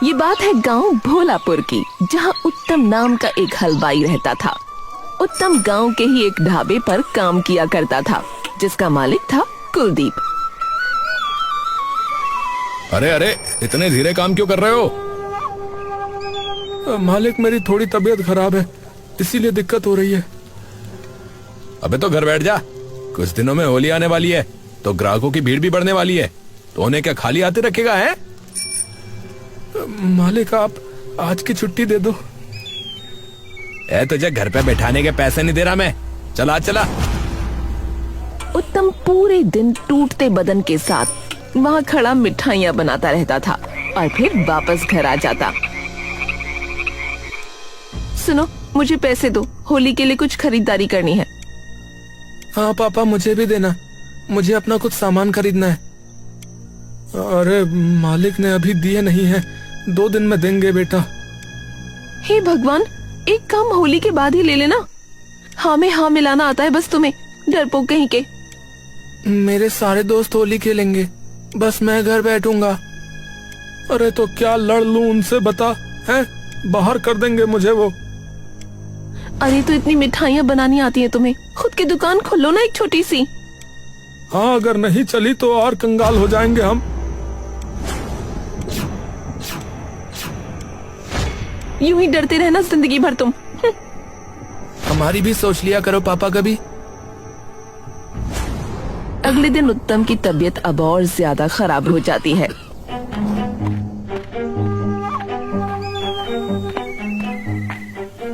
ये बात है गांव भोलापुर की, जहां उत्तम नाम का एक हलवाई रहता था। उत्तम गांव के ही एक ढाबे पर काम किया करता था, जिसका मालिक था कुलदीप। अरे अरे, इतने धीरे काम क्यों कर रहे हो? मालिक, मेरी थोड़ी तबीयत खराब है, इसीलिए दिक्कत हो रही है। अबे तो घर बैठ जा। कुछ दिनों में होली आने वाली है, तो ग्राहकों की भीड़ भी बढ़ने वाली है, तो उन्हें क्या खाली हाथे रखेगा है? मालिक, आप आज की छुट्टी दे दो। तुझे घर पे बैठाने के पैसे नहीं दे रहा मैं। चला चला। उत्तम पूरे दिन टूटते बदन के साथ वहाँ खड़ा मिठाइयाँ बनाता रहता था और फिर वापस घर आ जाता। सुनो, मुझे पैसे दो, होली के लिए कुछ खरीदारी करनी है। हाँ पापा, मुझे भी देना, मुझे अपना कुछ सामान खरीदना है। अरे मालिक ने अभी दिए नहीं है, 2 दिन में देंगे बेटा। हे भगवान, एक काम होली के बाद ही ले लेना। हाँ में हाँ मिलाना आता है बस तुम्हें, डरपोक कहीं के। मेरे सारे दोस्त होली खेलेंगे, बस मैं घर बैठूंगा। अरे तो क्या लड़ लूं उनसे, बता है? बाहर कर देंगे मुझे वो। अरे तो इतनी मिठाइयाँ बनानी आती है तुम्हें, खुद की दुकान खोलो ना एक छोटी सी। हाँ, अगर नहीं चली तो और कंगाल हो जाएंगे हम। यूं ही डरते रहना जिंदगी भर तुम। हमारी भी सोच लिया करो पापा कभी। अगले दिन उत्तम की तबीयत अब और ज्यादा खराब हो जाती है।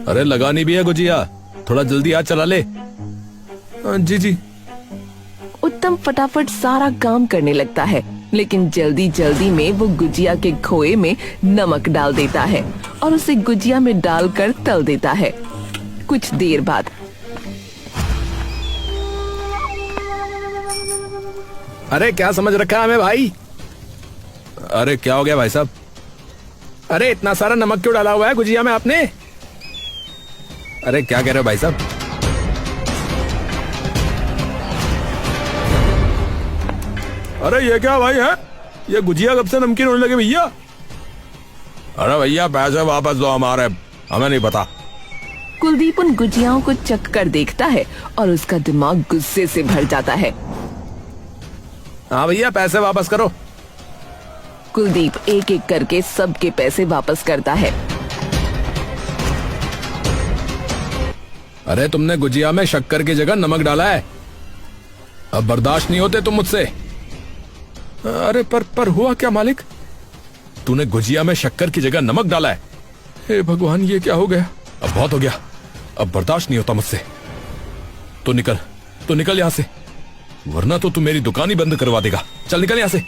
अरे लगानी भी है गुजिया, थोड़ा जल्दी हाथ चला ले। जी जी। उत्तम फटाफट सारा काम करने लगता है, लेकिन जल्दी जल्दी में वो गुजिया के खोए में नमक डाल देता है और उसे गुजिया में डालकर तल देता है। कुछ देर बाद अरे क्या समझ रखा है हमें भाई? अरे क्या हो गया भाई साहब? अरे इतना सारा नमक क्यों डाला हुआ है गुजिया में आपने? अरे क्या कह रहे हो भाई साहब? अरे ये क्या भाई है? ये गुजिया कब से नमकीन होने लगे भैया? अरे भैया पैसे वापस दो हमारे, हमें नहीं पता। कुलदीप उन गुजियाओं को चख कर देखता है और उसका दिमाग गुस्से से भर जाता है। हाँ भैया, पैसे वापस करो। कुलदीप एक एक करके सबके पैसे वापस करता है। अरे तुमने गुजिया में शक्कर की जगह नमक डाला है, अब बर्दाश्त नहीं होते तुम मुझसे। अरे पर हुआ क्या मालिक? तूने गुजिया में शक्कर की जगह नमक डाला है। हे भगवान, ये क्या हो गया? अब बहुत हो गया, अब बर्दाश्त नहीं होता मुझसे। तो निकल यहाँ से, वरना तो तू मेरी दुकान ही बंद करवा देगा। चल निकल यहाँ से।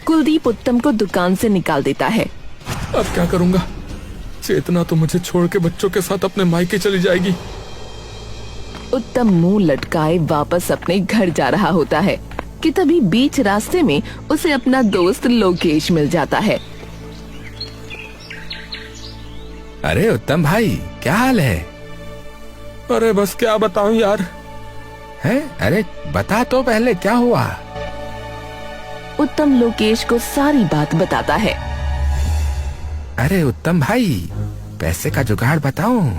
कुलदीप उत्तम को दुकान से निकाल देता है। अब क्या करूंगा? चेतना तो मुझे छोड़ के बच्चों के साथ अपने मायके चली जाएगी। उत्तम मुंह लटकाए वापस अपने घर जा रहा होता है कि तभी बीच रास्ते में उसे अपना दोस्त लोकेश मिल जाता है। अरे उत्तम भाई, क्या हाल है? अरे बस क्या बताऊं यार। है? अरे बता तो पहले, क्या हुआ? उत्तम लोकेश को सारी बात बताता है। अरे उत्तम भाई, पैसे का जुगाड़ बताऊं?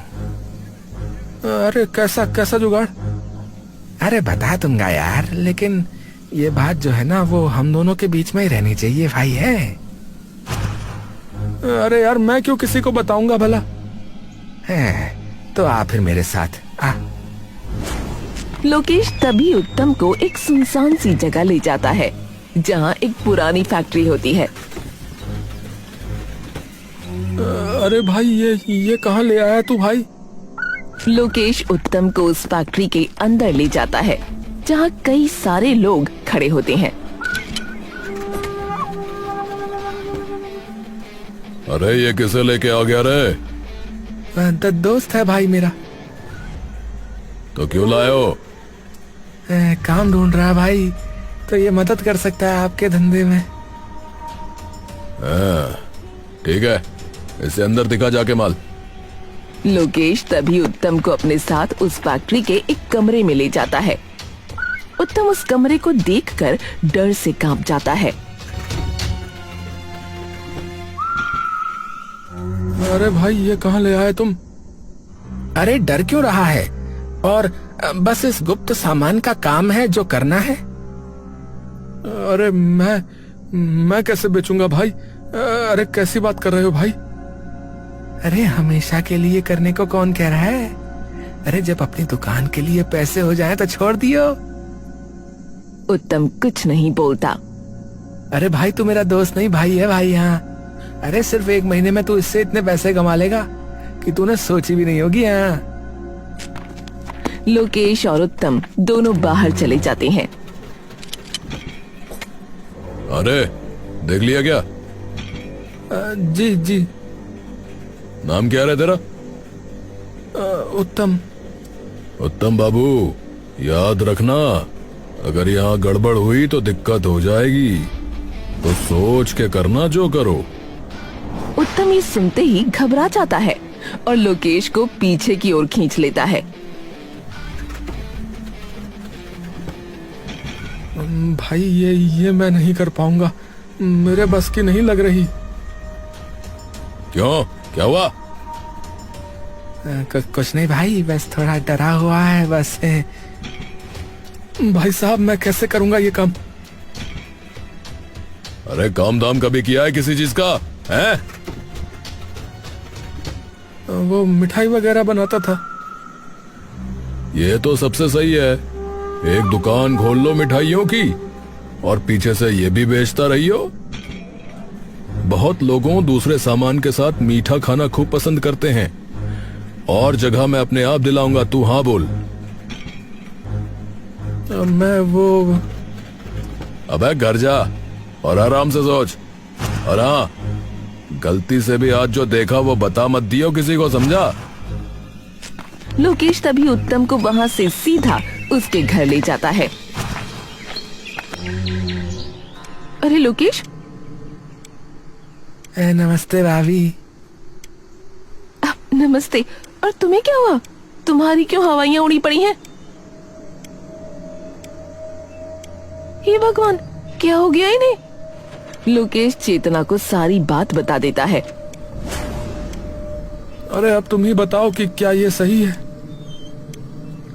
अरे कैसा जुगाड़? अरे बता दूंगा यार, लेकिन ये बात जो है ना, वो हम दोनों के बीच में ही रहनी चाहिए भाई है। अरे यार, मैं क्यों किसी को बताऊंगा भला? है तो आ फिर मेरे साथ आ। लोकेश तभी उत्तम को एक सुनसान सी जगह ले जाता है, जहाँ एक पुरानी फैक्ट्री होती है। अरे भाई, ये कहाँ ले आया तू भाई? लोकेश उत्तम को उस फैक्ट्री के अंदर ले जाता है, जहाँ कई सारे लोग खड़े होते हैं। अरे ये किसे लेके आ गया रे? दोस्त है भाई मेरा। तो क्यों लाए हो? काम ढूंढ रहा है भाई, तो ये मदद कर सकता है आपके धंधे में। ठीक है, इसे अंदर दिखा जाके माल। लोकेश तभी उत्तम को अपने साथ उस फैक्ट्री के एक कमरे में ले जाता है। उत्तम उस कमरे को देखकर डर से कांप जाता है। अरे भाई ये कहाँ ले आए तुम? अरे डर क्यों रहा है? और बस इस गुप्त सामान का काम है जो करना है। अरे मैं कैसे बेचूंगा भाई? अरे कैसी बात कर रहे हो भाई? अरे हमेशा के लिए करने को कौन कह रहा है? अरे जब अपनी दुकान के लिए पैसे हो जाए तो छोड़ दियो। उत्तम कुछ नहीं बोलता। अरे भाई तू मेरा दोस्त नहीं भाई है भाई। हाँ अरे सिर्फ 1 महीने में तू इससे इतने पैसे कमा लेगा कि तूने सोची भी नहीं होगी। हाँ लोकेश और उत्तम दोनों बाहर चले जाते हैं। अरे देख लिया क्या? जी जी। नाम क्या है तेरा? उत्तम। उत्तम बाबू, याद रखना, अगर यहाँ गड़बड़ हुई तो दिक्कत हो जाएगी, तो सोच के करना जो करो। उत्तम ये सुनते ही घबरा जाता है और लोकेश को पीछे की ओर खींच लेता है। भाई ये मैं नहीं कर पाऊंगा, मेरे बस की नहीं लग रही। क्यों, क्या हुआ? कुछ नहीं भाई, बस थोड़ा डरा हुआ है बस। भाई साहब मैं कैसे करूंगा ये काम? अरे काम दाम कभी किया है किसी चीज का है? वो मिठाई वगैरह बनाता था। ये तो सबसे सही है, एक दुकान खोल लो मिठाइयों की और पीछे से ये भी बेचता रहियो। बहुत लोगों दूसरे सामान के साथ मीठा खाना खूब पसंद करते हैं, और जगह मैं अपने आप दिलाऊंगा, तू हाँ बोल। मैं वो अबे घर जा और आराम से सोच, और हाँ गलती से भी आज जो देखा वो बता मत दियो किसी को, समझा? लोकेश तभी उत्तम को वहाँ से सीधा उसके घर ले जाता है। अरे लोकेश। नमस्ते भाभी। नमस्ते। और तुम्हें क्या हुआ? तुम्हारी क्यों हवाइयां उड़ी पड़ी हैं? हे भगवान, क्या हो गया इन्हें? लोकेश चेतना को सारी बात बता देता है। अरे अब तुम ही बताओ कि क्या ये सही है?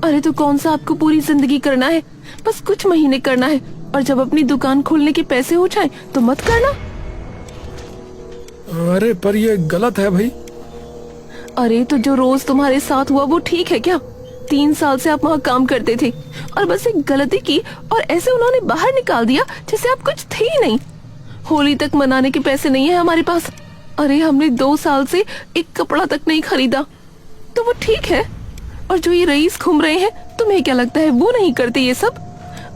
अरे तो कौन सा आपको पूरी जिंदगी करना है? बस कुछ महीने करना है, और जब अपनी दुकान खोलने के पैसे हो जाए तो मत करना। अरे पर ये गलत है भाई। अरे तो जो रोज तुम्हारे साथ हुआ वो ठीक है क्या? 3 साल से आप वहाँ काम करते थे और बस एक गलती की और ऐसे उन्होंने बाहर निकाल दिया जैसे आप कुछ थे ही नहीं। होली तक मनाने के पैसे नहीं है हमारे पास। अरे हमने 2 साल से एक कपड़ा तक नहीं खरीदा, तो वो ठीक है। और जो ये रईस घूम रहे हैं, तुम्हें क्या लगता है वो नहीं करते ये सब?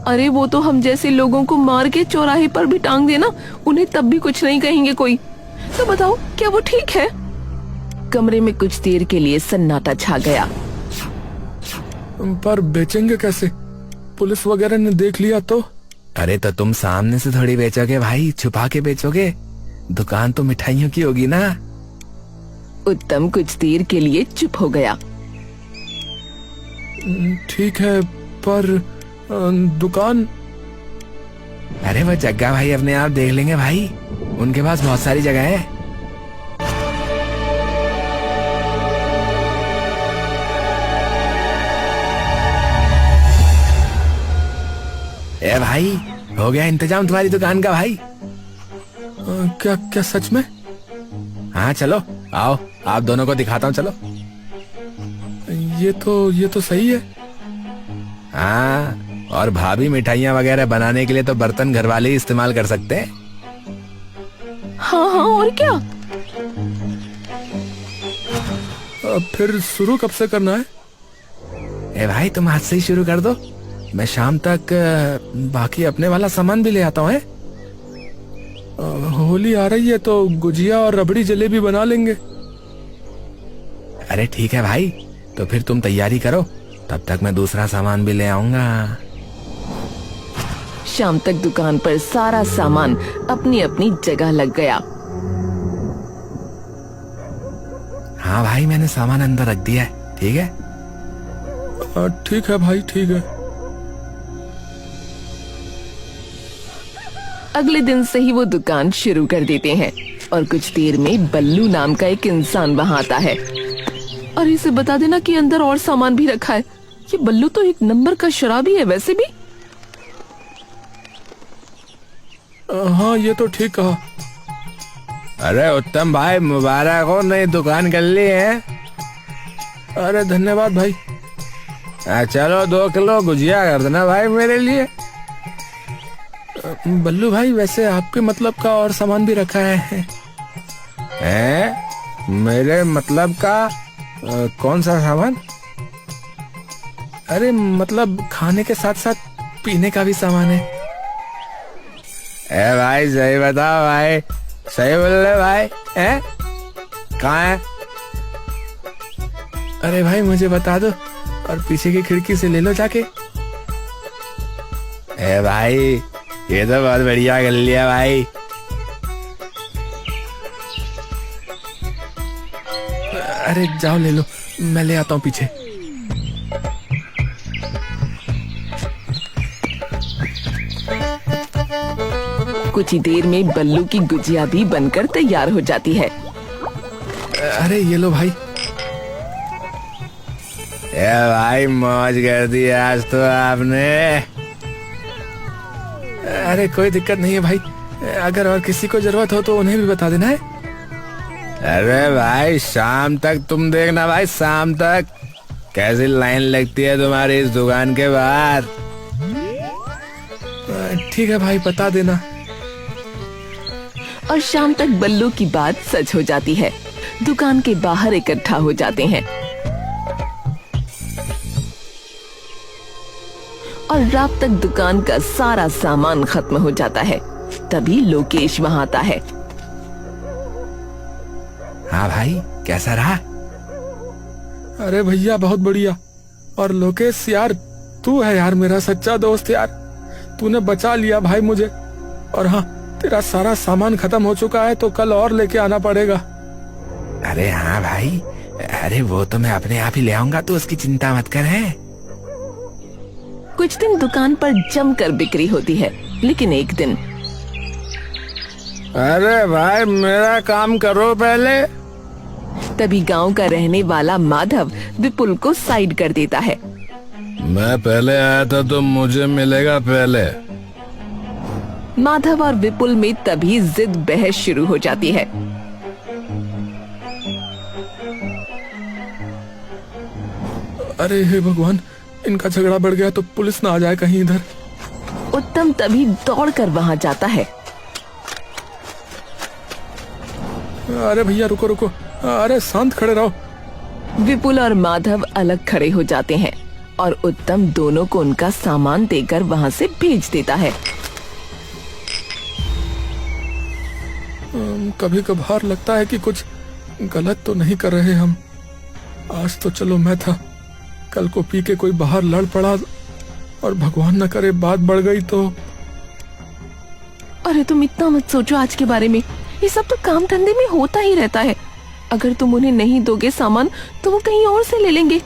अरे वो तो हम जैसे लोगों को मार के चौराहे पर भी टांग देना, उन्हें तब भी कुछ नहीं कहेंगे कोई। तो बताओ क्या वो ठीक है? कमरे में कुछ देर के लिए सन्नाटा छा गया। पर बेचेंगे कैसे? पुलिस वगैरह ने देख लिया तो? अरे तो तुम सामने से थोड़ी बेचोगे भाई, छुपा के बेचोगे। दुकान तो मिठाइयों की होगी ना। उत्तम कुछ देर के लिए चुप हो गया। ठीक है, पर दुकान? अरे वो जग्गा भाई अपने आप देख लेंगे भाई, उनके पास बहुत सारी जगह है। ए भाई, हो गया इंतजाम तुम्हारी दुकान का भाई? क्या क्या सच में? हाँ चलो आओ, आप दोनों को दिखाता हूँ, चलो। ये तो सही है। हाँ, और भाभी मिठाइयाँ वगैरह बनाने के लिए तो बर्तन घर वाले ही इस्तेमाल कर सकते हैं। हाँ हाँ, और क्या? फिर शुरू कब से करना है? ए भाई तुम आज से ही शुरू कर दो, मैं शाम तक बाकी अपने वाला सामान भी ले आता हूँ। होली आ रही है तो गुजिया और रबड़ी जलेबी बना लेंगे। अरे ठीक है भाई, तो फिर तुम तैयारी करो, तब तक मैं दूसरा सामान भी ले आऊंगा। शाम तक दुकान पर सारा सामान अपनी अपनी जगह लग गया। हाँ भाई, मैंने सामान अंदर रख दिया है, ठीक है? ठीक है भाई, ठीक है। अगले दिन से ही वो दुकान शुरू कर देते हैं। और कुछ देर में बल्लू नाम का एक इंसान वहाँ आता है। और इसे बता देना कि अंदर और सामान भी रखा है। ये बल्लू तो एक नंबर का शराबी है वैसे भी। हाँ ये तो ठीक कहा। अरे उत्तम भाई, मुबारक हो, नई दुकान कर ली है। अरे धन्यवाद भाई। चलो 2 किलो गुजिया कर देना भाई मेरे लिए। बल्लू भाई वैसे आपके मतलब का और सामान भी रखा है। मेरे मतलब का कौन सा सामान? अरे मतलब खाने के साथ साथ पीने का भी सामान है। भाई सही बताओ भाई, सही बोल रहे भाई। कहाँ है? अरे भाई मुझे बता दो और पीछे की खिड़की से ले लो जाके। भाई ये तो बहुत बढ़िया कर लिया भाई। अरे जाओ ले लो, मैं ले आता हूँ पीछे। कुछ ही देर में बल्लू की गुजिया भी बनकर तैयार हो जाती है। अरे ये लो भाई। भाई मौज कर दी आज तो आपने। अरे कोई दिक्कत नहीं है भाई, अगर और किसी को जरूरत हो तो उन्हें भी बता देना है। अरे भाई शाम तक तुम देखना भाई, शाम तक कैसी लाइन लगती है तुम्हारी इस दुकान के बाहर। ठीक है भाई, बता देना। और शाम तक बल्लू की बात सच हो जाती है। दुकान के बाहर इकट्ठा हो जाते हैं और रात तक दुकान का सारा सामान खत्म हो जाता है। तभी लोकेश वहाँ आता है। हाँ भाई कैसा रहा? अरे भैया बहुत बढ़िया। और लोकेश यार, तू है यार मेरा सच्चा दोस्त यार। तूने बचा लिया भाई मुझे। और हाँ, तेरा सारा सामान खत्म हो चुका है तो कल और लेके आना पड़ेगा। अरे हाँ भाई, अरे वो तो मैं अपने आप ही ले आऊंगा, तो उसकी चिंता मत कर। है कुछ दिन दुकान पर जमकर बिक्री होती है, लेकिन एक दिन अरे भाई मेरा काम करो पहले। तभी गांव का रहने वाला माधव विपुल को साइड कर देता है। मैं पहले आया था तो मुझे मिलेगा पहले। माधव और विपुल में तभी जिद बहस शुरू हो जाती है। अरे हे भगवान, इनका झगड़ा बढ़ गया तो पुलिस ना आ जाए कहीं इधर। उत्तम तभी दौड़कर वहां जाता है। अरे भैया रुको रुको, अरे शांत खड़े रहो। विपुल और माधव अलग खड़े हो जाते हैं और उत्तम दोनों को उनका सामान देकर वहां से भेज देता है। कभी कभार लगता है कि कुछ गलत तो नहीं कर रहे हम। आज तो चलो मैं था, कल को पी के कोई बाहर लड़ पड़ा और भगवान न करे बात बढ़ गई तो। अरे तुम इतना मत सोचो आज के बारे में, ये सब तो काम धंधे में होता ही रहता है। अगर तुम उन्हें नहीं दोगे सामान तो वो कहीं और से ले लेंगे।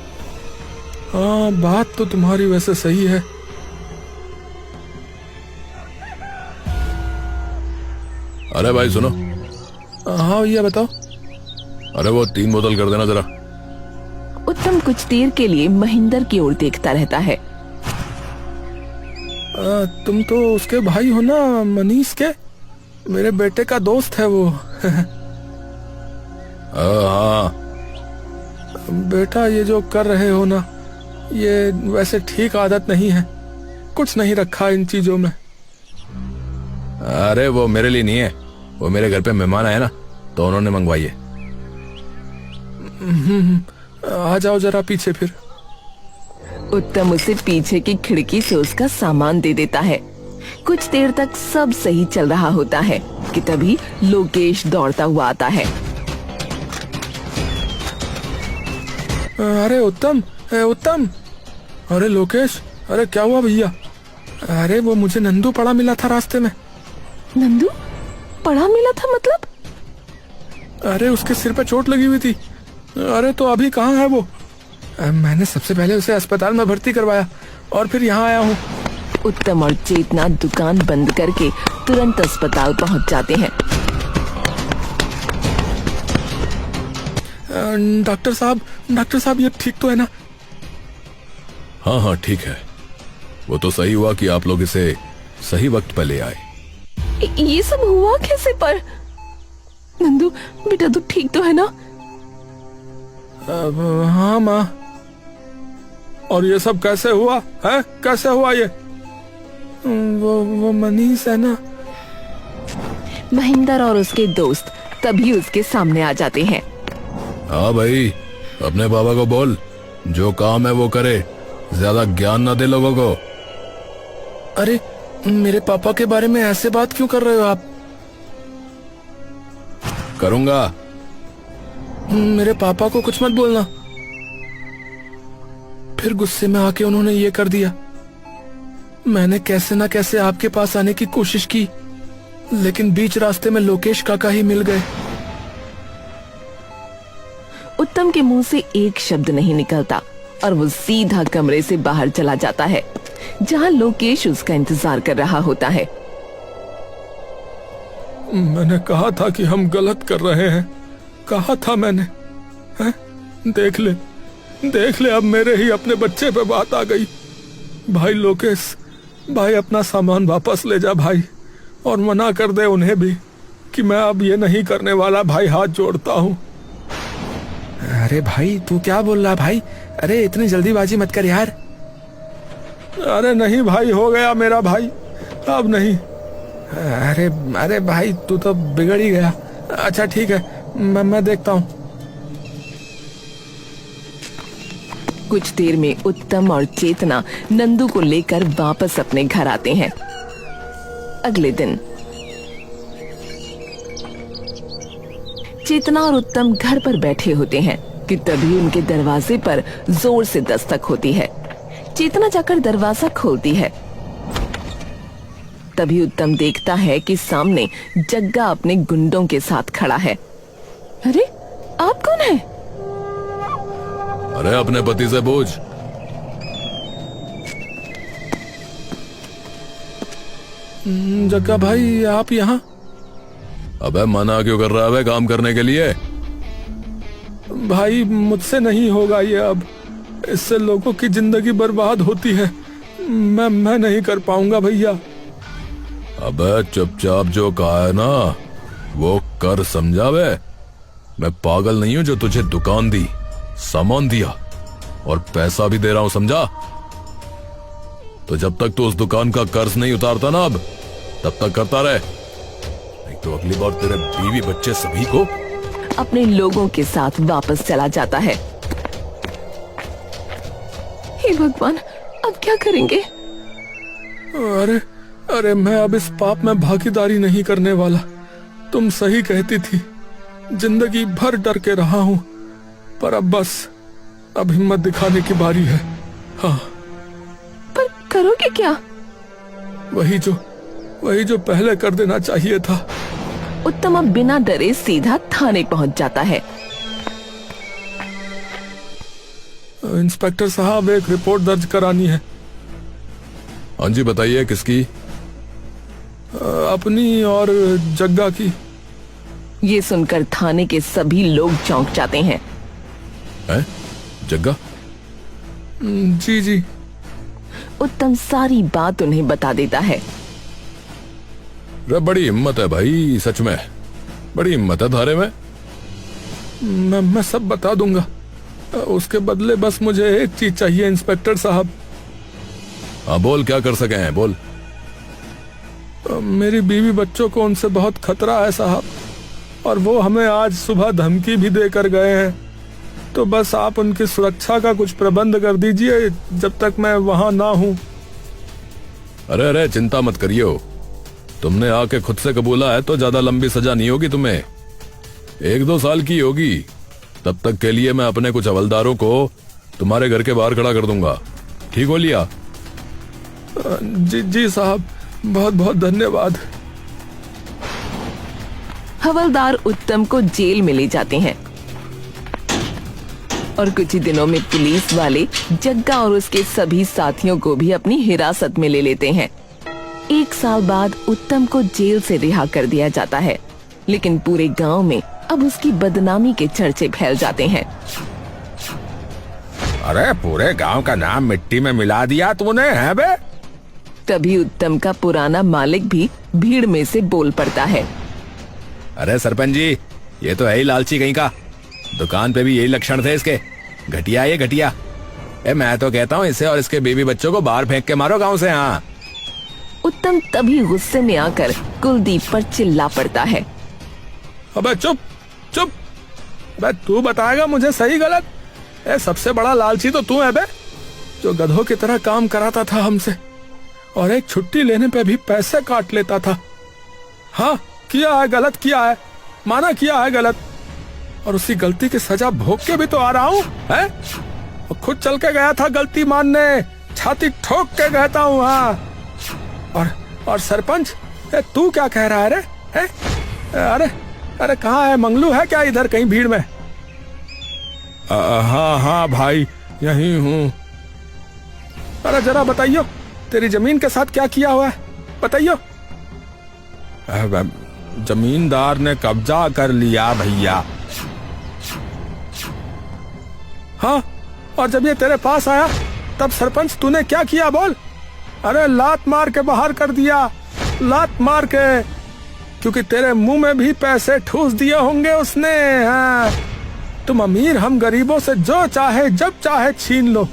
हाँ बात तो तुम्हारी वैसे सही है। अरे भाई सुनो। हाँ भैया बताओ। अरे वो 3 बोतल कर देना जरा। उत्तम कुछ देर के लिए महेंद्र की ओर देखता रहता है। तुम तो उसके भाई हो ना, मनीष के? मेरे बेटे का दोस्त है वो। हाँ बेटा ये जो कर रहे हो ना, ये वैसे ठीक आदत नहीं है। कुछ नहीं रखा इन चीजों में। अरे वो मेरे लिए नहीं है, वो मेरे घर पे मेहमान आए ना तो उन्होंने मंगवाई है। आ जाओ जरा पीछे फिर। उत्तम उसे पीछे की खिड़की से उसका सामान दे देता है। कुछ देर तक सब सही चल रहा होता है कि तभी लोकेश दौड़ता हुआ आता है। अरे उत्तम, उत्तम। अरे लोकेश, अरे क्या हुआ भैया? अरे वो मुझे नंदू पड़ा मिला था रास्ते में। नंदू पड़ा मिला था मतलब? अरे उसके सिर पे चोट लगी हुई थी। अरे तो अभी कहाँ है वो? मैंने सबसे पहले उसे अस्पताल में भर्ती करवाया और फिर यहाँ आया हूँ। उत्तम और चेतना दुकान बंद करके तुरंत अस्पताल पहुँच जाते हैं। डॉक्टर साहब ये ठीक तो है ना? हाँ हाँ ठीक है। वो तो सही हुआ कि आप लोग इसे सही वक्त पे ले आए। ये सब हुआ कैसे पर? नंदू बेटा तू ठीक तो है ना? हाँ माँ। और ये सब कैसे हुआ है? कैसे हुआ ये? वो मनीष है ना? महेंद्र और उसके दोस्त तभी उसके सामने आ जाते हैं। हाँ भाई, अपने बाबा को बोल जो काम है वो करे, ज्यादा ज्ञान ना दे लोगों को। अरे मेरे पापा के बारे में ऐसे बात क्यों कर रहे हो आप? करूंगा। मेरे पापा को कुछ मत बोलना। फिर गुस्से में आके उन्होंने ये कर दिया। मैंने कैसे ना कैसे आपके पास आने की कोशिश की, लेकिन बीच रास्ते में लोकेश काका ही मिल गए। उत्तम के मुंह से एक शब्द नहीं निकलता और वो सीधा कमरे से बाहर चला जाता है, जहां लोकेश उसका इंतजार कर रहा होता है। मैंने कहा था कि हम गलत कर रहे हैं, कहा था मैंने। हैं? देख ले अब मेरे ही अपने बच्चे पे बात आ गई। भाई लोकेश, भाई अपना सामान वापस ले जा भाई, और मना कर दे उन्हें भी कि मैं अब ये नहीं करने वाला। भाई हाथ जोड़ता हूँ। अरे भाई तू क्या बोल रहा भाई? अरे इतनी जल्दीबाजी मत कर यार। अरे नहीं भाई, हो गया मेरा भाई, अब नहीं। अरे भाई तू तो बिगड़ ही गया। अच्छा ठीक है, मैं देखता हूँ। कुछ देर में उत्तम और चेतना नंदू को लेकर वापस अपने घर आते हैं। अगले दिन चेतना और उत्तम घर पर बैठे होते हैं कि तभी उनके दरवाजे पर जोर से दस्तक होती है। चेतना जाकर दरवाजा खोलती है। तभी उत्तम देखता है कि सामने जग्गा अपने गुंडों के साथ खड़ा है। अरे आप कौन हैं? अरे अपने पति से पूछ। जग्गा भाई आप यहाँ? अबे मना क्यों कर रहा है काम करने के लिए? भाई मुझसे नहीं होगा ये अब, इससे लोगों की जिंदगी बर्बाद होती है। मैं नहीं कर पाऊंगा भैया। अबे चुपचाप जो कहा है ना वो कर, समझा बे? मैं पागल नहीं हूं जो तुझे दुकान दी, सामान दिया और पैसा भी दे रहा हूं, समझा? तो जब तक तू उस दुकान का कर्ज नहीं उतारता ना अब, तब तक करता रहे, नहीं तो अगली बार तेरे बीवी बच्चे सभी को अपने लोगों के साथ वापस चला जाता है। हे भगवान, अब क्या करेंगे? अरे मैं अब इस पाप में भागीदारी नहीं करने वाला। तुम सही कहती थी, जिंदगी भर डर के रहा हूं, पर अब बस अब हिम्मत दिखाने की बारी है। हाँ, पर करोगे क्या? वही जो पहले कर देना चाहिए था। उत्तम अब बिना डरे सीधा थाने पहुंच जाता है। इंस्पेक्टर साहब, एक रिपोर्ट दर्ज करानी है। हाँ जी बताइए, किसकी? अपनी और जग्गा की। ये सुनकर थाने के सभी लोग चौंक जाते हैं। है? जग्गा? जी। उत्तम सारी बात उन्हें बता देता है। रे बड़ी हिम्मत है भाई, सच में बड़ी हिम्मत है थारे में। मैं सब बता दूंगा, उसके बदले बस मुझे एक चीज चाहिए इंस्पेक्टर साहब। हाँ बोल, क्या कर सके हैं, बोल। मेरी बीवी बच्चों को उनसे बहुत खतरा है साहब, और वो हमें आज सुबह धमकी भी देकर गए हैं। तो बस आप उनकी सुरक्षा का कुछ प्रबंध कर दीजिए जब तक मैं वहां ना हूं। अरे चिंता मत करियो, तुमने आके खुद से कबूला है तो ज्यादा लंबी सजा नहीं होगी तुम्हें, 1-2 साल की होगी। तब तक के लिए मैं अपने कुछ हवलदारों को तुम्हारे घर के बाहर खड़ा कर दूंगा, ठीक हो लिया? जी साहब, बहुत बहुत धन्यवाद। हवलदार उत्तम को जेल में ले जाते हैं और कुछ ही दिनों में पुलिस वाले जग्गा और उसके सभी साथियों को भी अपनी हिरासत में ले लेते हैं। 1 साल बाद उत्तम को जेल से रिहा कर दिया जाता है, लेकिन पूरे गांव में अब उसकी बदनामी के चर्चे फैल जाते हैं। अरे पूरे गांव का नाम मिट्टी में मिला दिया तूने, है बे? तभी उत्तम का पुराना मालिक भी भीड़ में से बोल पड़ता है। अरे सरपंच जी, ये तो है ही लालची कहीं का। दुकान पे भी यही लक्षण थे इसके। घटिया ये घटिया। मैं तो कहता हूँ इसे और इसके बीवी बच्चों को बाहर फेंक के मारो गांव से। हाँ। उत्तम तभी गुस्से में आकर कुलदीप पर चिल्ला पड़ता है। अबे चुप चुप, अबे तू बताएगा मुझे सही गलत? सबसे बड़ा लालची तो तू है बे, जो गधों की तरह काम कराता था हमसे और एक छुट्टी लेने पे भी पैसे काट लेता था। हाँ, किया है, गलत किया है, माना किया है गलत, और उसी गलती की सजा भोग के भी तो आ रहा हूँ। है और खुद चल के गया था गलती मानने, छाती ठोक के कहता हूँ। हाँ, और सरपंच, तू क्या कह रहा है रे? है? अरे अरे कहाँ है? मंगलू है क्या इधर कहीं भीड़ में? हाँ हाँ भाई, यहीं हूँ। अरे जरा बताइयो, तेरी जमीन के साथ क्या किया हुआ है, बताइयो। जमींदार ने कब्जा कर लिया भैया। हाँ, और जब ये तेरे पास आया तब सरपंच तूने क्या किया बोल? अरे लात मार के बाहर कर दिया, लात मार के, क्योंकि तेरे मुंह में भी पैसे ठूस दिए होंगे उसने। हाँ, तुम अमीर, हम गरीबों से जो चाहे जब चाहे छीन लो,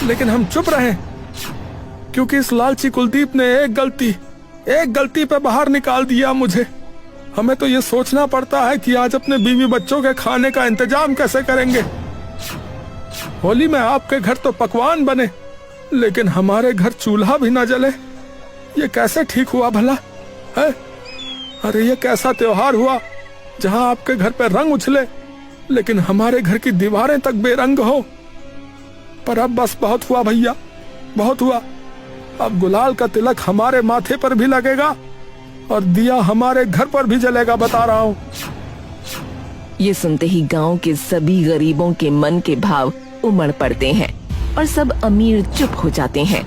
लेकिन हम चुप रहे क्योंकि इस लालची कुलदीप ने एक गलती पे बाहर निकाल दिया मुझे। हमें तो ये सोचना पड़ता है कि आज अपने बीवी बच्चों के खाने का इंतजाम कैसे करेंगे। होली में आपके घर तो पकवान बने, लेकिन हमारे घर चूल्हा भी ना जले। ये कैसे ठीक हुआ भला है? अरे ये कैसा त्योहार हुआ जहां आपके घर पे रंग उछले, लेकिन हमारे घर की दीवारें तक बेरंग हो। पर अब बस बहुत हुआ भैया, बहुत हुआ। अब गुलाल का तिलक हमारे माथे पर भी लगेगा और दिया हमारे घर पर भी जलेगा, बता रहा हूँ। ये सुनते ही गांव के सभी गरीबों के मन के भाव उमड़ पड़ते हैं और सब अमीर चुप हो जाते हैं।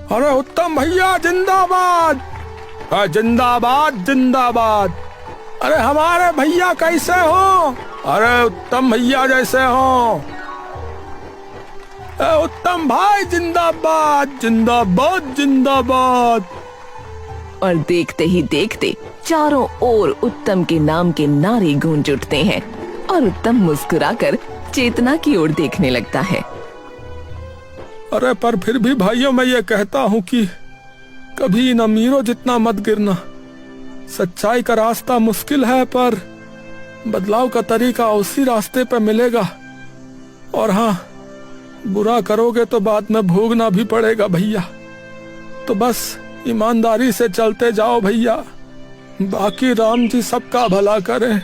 अरे उत्तम भैया जिंदाबाद, जिंदाबाद जिंदाबाद। अरे हमारे भैया कैसे हो? अरे उत्तम भैया जैसे हो। उत्तम भाई जिंदाबाद जिंदाबाद जिंदाबाद। और देखते ही देखते चारों ओर उत्तम के नाम के नारे गूंज उठते हैं और उत्तम मुस्कुराकर चेतना की ओर देखने लगता है। अरे पर फिर भी भाइयों मैं ये कहता हूँ कि कभी इन अमीरों जितना मत गिरना। सच्चाई का रास्ता मुश्किल है, पर बदलाव का तरीका उसी रास्ते पर मिलेगा। और हाँ, बुरा करोगे तो बाद में भोगना भी पड़ेगा भैया। तो बस ईमानदारी से चलते जाओ भैया, बाकी राम जी सबका भला करें।